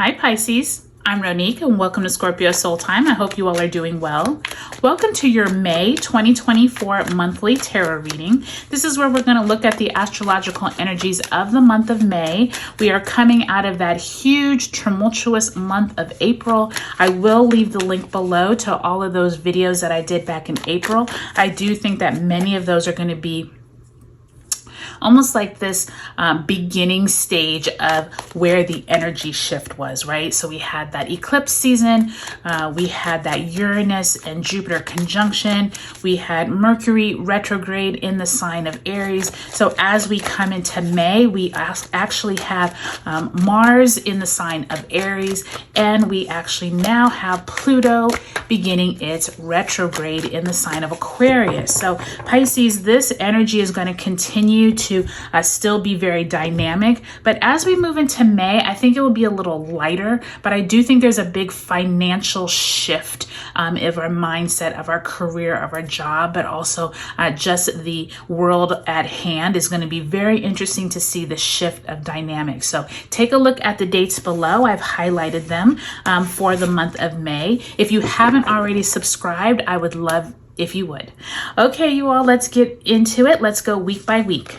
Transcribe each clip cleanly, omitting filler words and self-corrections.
Hi Pisces, I'm Ronique and welcome to Scorpio Soul Time. I hope you all are doing well. Welcome to your May 2024 monthly tarot reading. This is where we're going to look at the astrological energies of the month of May. We are coming out of that huge tumultuous month of April. I will leave the link below to all of those videos that I did back in April. I do think that many of those are going to be almost like this beginning stage of where the energy shift was, right? So we had that eclipse season, we had that Uranus and Jupiter conjunction, we had Mercury retrograde in the sign of Aries. So as we come into May, we actually have Mars in the sign of Aries, and we actually now have Pluto beginning its retrograde in the sign of Aquarius. So Pisces, this energy is going to continue to still be very dynamic, but as we move into May, I think it will be a little lighter, but I do think there's a big financial shift of our mindset, of our career, of our job, but also just the world at hand is going to be very interesting to see the shift of dynamics. So take a look at the dates below. I've highlighted them for the month of May. If you haven't already subscribed, I would love if you would. Okay, you all, let's get into it. Let's go week by week.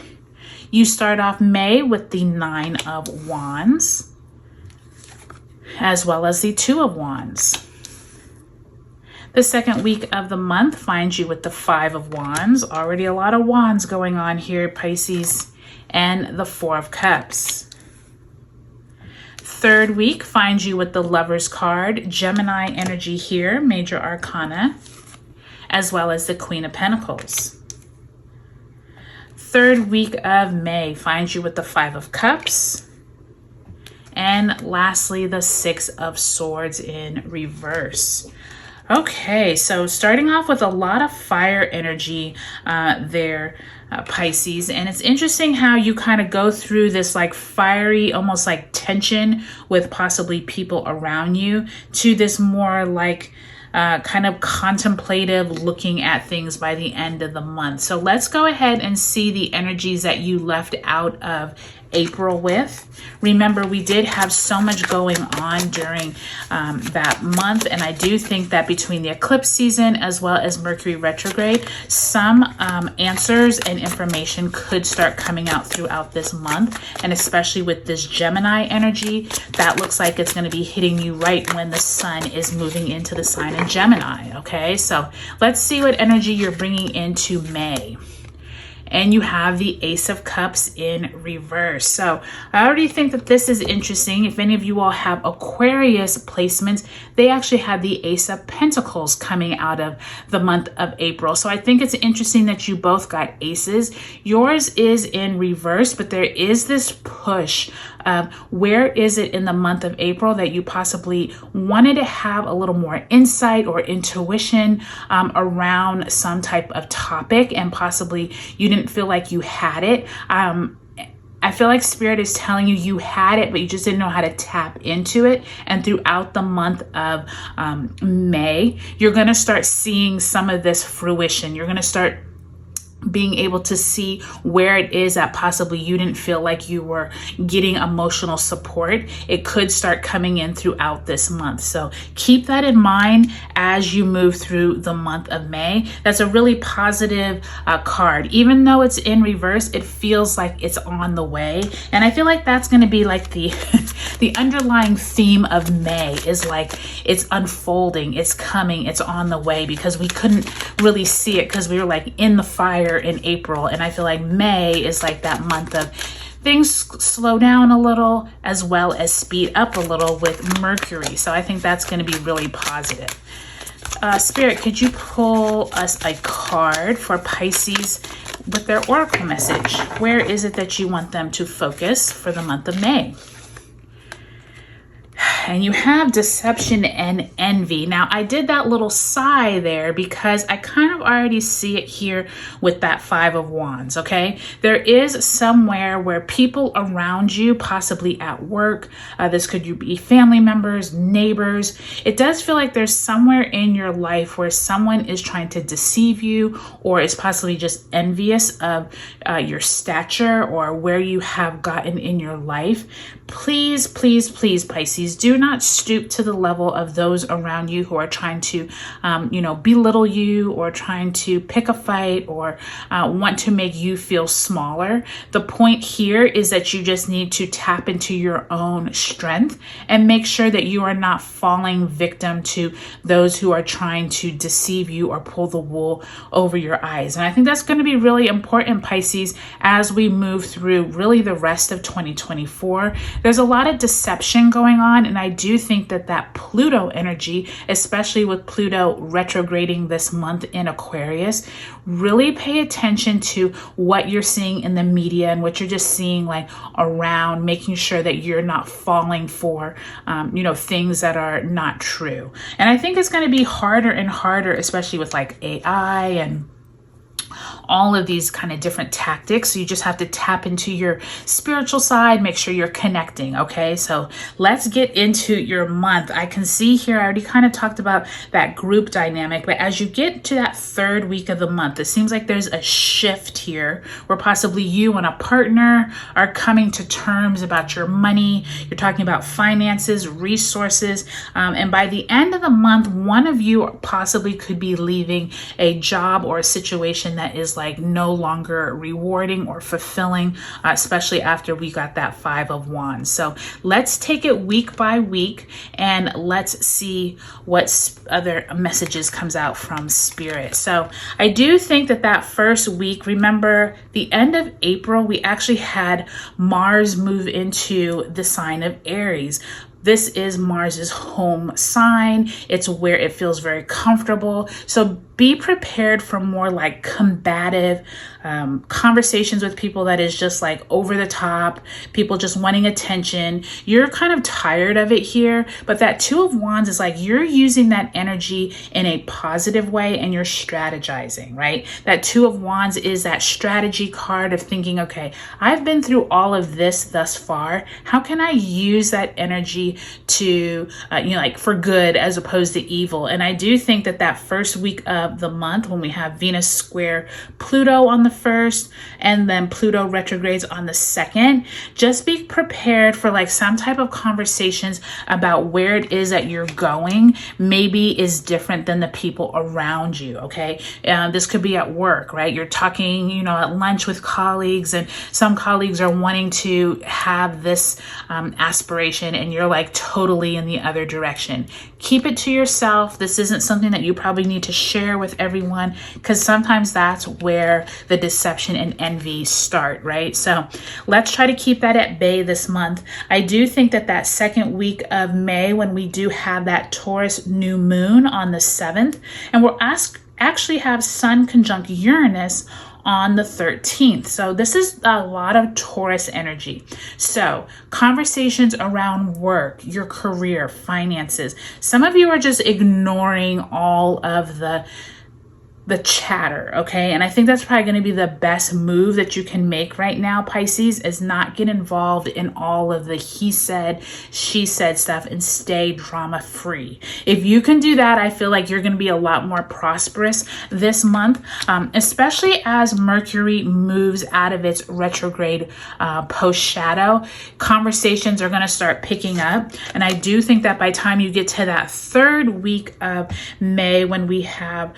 You start off May with the Nine of Wands, as well as the Two of Wands. The second week of the month finds you with the Five of Wands. Already a lot of wands going on here, Pisces, and the Four of Cups. Third week finds you with the Lover's card, Gemini energy here, Major Arcana, as well as the Queen of Pentacles. Third week of May finds you with the Five of Cups. And lastly, the Six of Swords in reverse. Okay, so starting off with a lot of fire energy there, Pisces. And it's interesting how you kind of go through this like fiery, almost like tension with possibly people around you to this more like kind of contemplative looking at things by the end of the month. So let's go ahead and see the energies that you left out of April with. Remember, we did have so much going on during that month, and I do think that between the eclipse season as well as Mercury retrograde, some answers and information could start coming out throughout this month, and especially with this Gemini energy, that looks like it's going to be hitting you right when the sun is moving into the sign of Gemini. Okay, so let's see what energy you're bringing into May. And you have the Ace of Cups in reverse. So I already think that this is interesting. If any of you all have Aquarius placements, they actually have the Ace of Pentacles coming out of the month of April. So I think it's interesting that you both got aces. Yours is in reverse, but there is this push of where is it in the month of April that you possibly wanted to have a little more insight or intuition around some type of topic, and possibly you didn't feel like you had it. I feel like Spirit is telling you you had it, but you just didn't know how to tap into it. And throughout the month of May, you're going to start seeing some of this fruition. You're going to start being able to see where it is that possibly you didn't feel like you were getting emotional support. It could start coming in throughout this month. So keep that in mind as you move through the month of May. That's a really positive card. Even though it's in reverse, it feels like it's on the way. And I feel like that's going to be like the the underlying theme of May is like it's unfolding, it's coming, it's on the way, because we couldn't really see it because we were like in the fire in April. And I feel like May is like that month of things slow down a little as well as speed up a little with Mercury. So I think that's going to be really positive. Spirit, could you pull us a card for Pisces with their oracle message? Where is it that you want them to focus for the month of May? And you have deception and envy. Now, I did that little sigh there because I kind of already see it here with that Five of Wands, okay? There is somewhere where people around you, possibly at work, this could be family members, neighbors. It does feel like there's somewhere in your life where someone is trying to deceive you or is possibly just envious of your stature or where you have gotten in your life. Please, please, please, Pisces, do not stoop to the level of those around you who are trying to, belittle you or trying to pick a fight or want to make you feel smaller. The point here is that you just need to tap into your own strength and make sure that you are not falling victim to those who are trying to deceive you or pull the wool over your eyes. And I think that's going to be really important, Pisces, as we move through really the rest of 2024. There's a lot of deception going on, and I do think that Pluto energy, especially with Pluto retrograding this month in Aquarius, really pay attention to what you're seeing in the media and what you're just seeing like around, making sure that you're not falling for, things that are not true. And I think it's going to be harder and harder, especially with like AI and all of these kind of different tactics. So you just have to tap into your spiritual side, make sure you're connecting. Okay, so let's get into your month. I can see here, I already kind of talked about that group dynamic, but as you get to that third week of the month, it seems like there's a shift here where possibly you and a partner are coming to terms about your money. You're talking about finances, resources, and by the end of the month, one of you possibly could be leaving a job or a situation that is like no longer rewarding or fulfilling, especially after we got that Five of Wands. So let's take it week by week and let's see what other messages comes out from Spirit. So I do think that first week, remember the end of April, we actually had Mars move into the sign of Aries. This is Mars's home sign. It's where it feels very comfortable. So be prepared for more like combative conversations with people that is just like over the top, people just wanting attention. You're kind of tired of it here, but that Two of Wands is like you're using that energy in a positive way and you're strategizing, right? That Two of Wands is that strategy card of thinking, okay, I've been through all of this thus far. How can I use that energy to, for good as opposed to evil? And I do think that first week of the month, when we have Venus square Pluto on the first and then Pluto retrogrades on the second, just be prepared for like some type of conversations about where it is that you're going maybe is different than the people around you. Okay, this could be at work, right? You're talking at lunch with colleagues, and some colleagues are wanting to have this aspiration and you're like totally in the other direction. Keep it to yourself. This isn't something that you probably need to share with everyone, because sometimes that's where the deception and envy start, right? So let's try to keep that at bay this month. I do think that second week of May, when we do have that Taurus New Moon on the 7th, and we'll actually have Sun conjunct Uranus on the 13th. So this is a lot of Taurus energy. So conversations around work, your career, finances. Some of you are just ignoring all of the chatter, okay? And I think that's probably going to be the best move that you can make right now, Pisces, is not get involved in all of the he said, she said stuff and stay drama free. If you can do that, I feel like you're going to be a lot more prosperous this month, especially as Mercury moves out of its retrograde post shadow. Conversations are going to start picking up. And I do think that by the time you get to that third week of May, when we have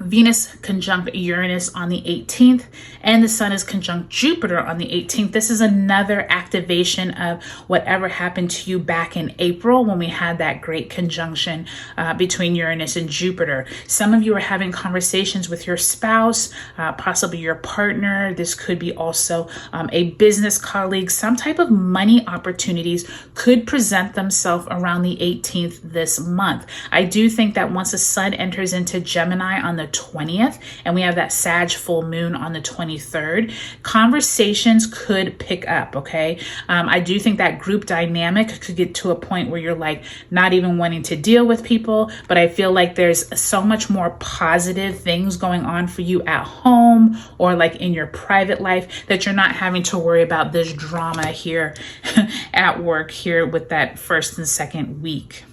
Venus conjunct Uranus on the 18th, and the Sun is conjunct Jupiter on the 18th. This is another activation of whatever happened to you back in April when we had that great conjunction between Uranus and Jupiter. Some of you are having conversations with your spouse, possibly your partner. This could be also a business colleague. Some type of money opportunities could present themselves around the 18th this month. I do think that once the Sun enters into Gemini on the 20th, and we have that Sag full moon on the 23rd. Conversations could pick up, okay? I do think that group dynamic could get to a point where you're like not even wanting to deal with people, but I feel like there's so much more positive things going on for you at home or like in your private life that you're not having to worry about this drama here at work here with that first and second week.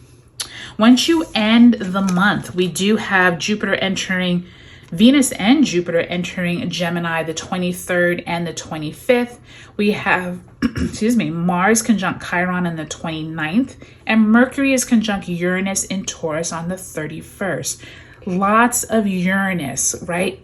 Once you end the month, we do have Venus and Jupiter entering Gemini the 23rd and the 25th. We have, Mars conjunct Chiron on the 29th, and Mercury is conjunct Uranus in Taurus on the 31st. Lots of Uranus, right?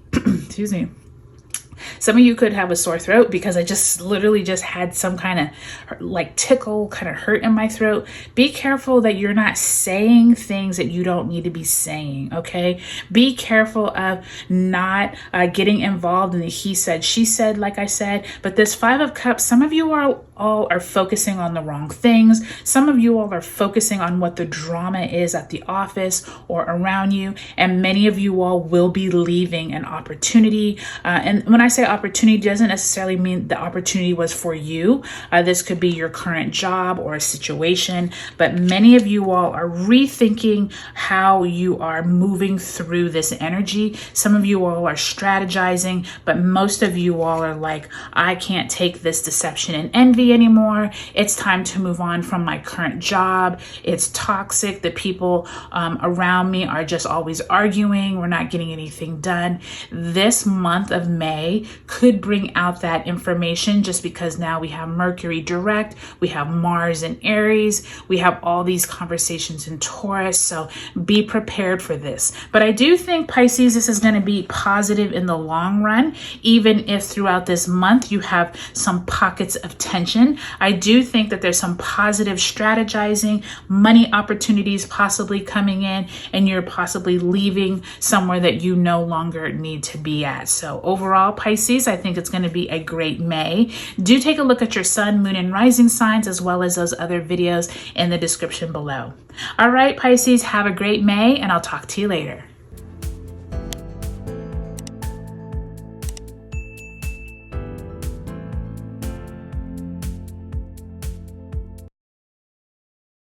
Some of you could have a sore throat because I just literally just had some kind of like tickle, kind of hurt in my throat. Be careful that you're not saying things that you don't need to be saying, okay? Be careful of not getting involved in the he said, she said, like I said. But this Five of Cups, some of you all are focusing on the wrong things. Some of you all are focusing on what the drama is at the office or around you. And many of you all will be leaving an opportunity. And when I say opportunity, doesn't necessarily mean the opportunity was for you. This could be your current job or a situation, but many of you all are rethinking how you are moving through this energy. Some of you all are strategizing, but most of you all are like, I can't take this deception and envy anymore. It's time to move on from my current job. It's toxic. The people around me are just always arguing. We're not getting anything done. This month of May could bring out that information just because now we have Mercury direct, we have Mars in Aries, we have all these conversations in Taurus, so be prepared for this. But I do think, Pisces, this is going to be positive in the long run, even if throughout this month you have some pockets of tension. I do think that there's some positive strategizing, money opportunities possibly coming in, and you're possibly leaving somewhere that you no longer need to be at. So overall, Pisces, I think it's going to be a great May. Do take a look at your sun, moon, and rising signs, as well as those other videos in the description below. All right, Pisces, have a great May, and I'll talk to you later.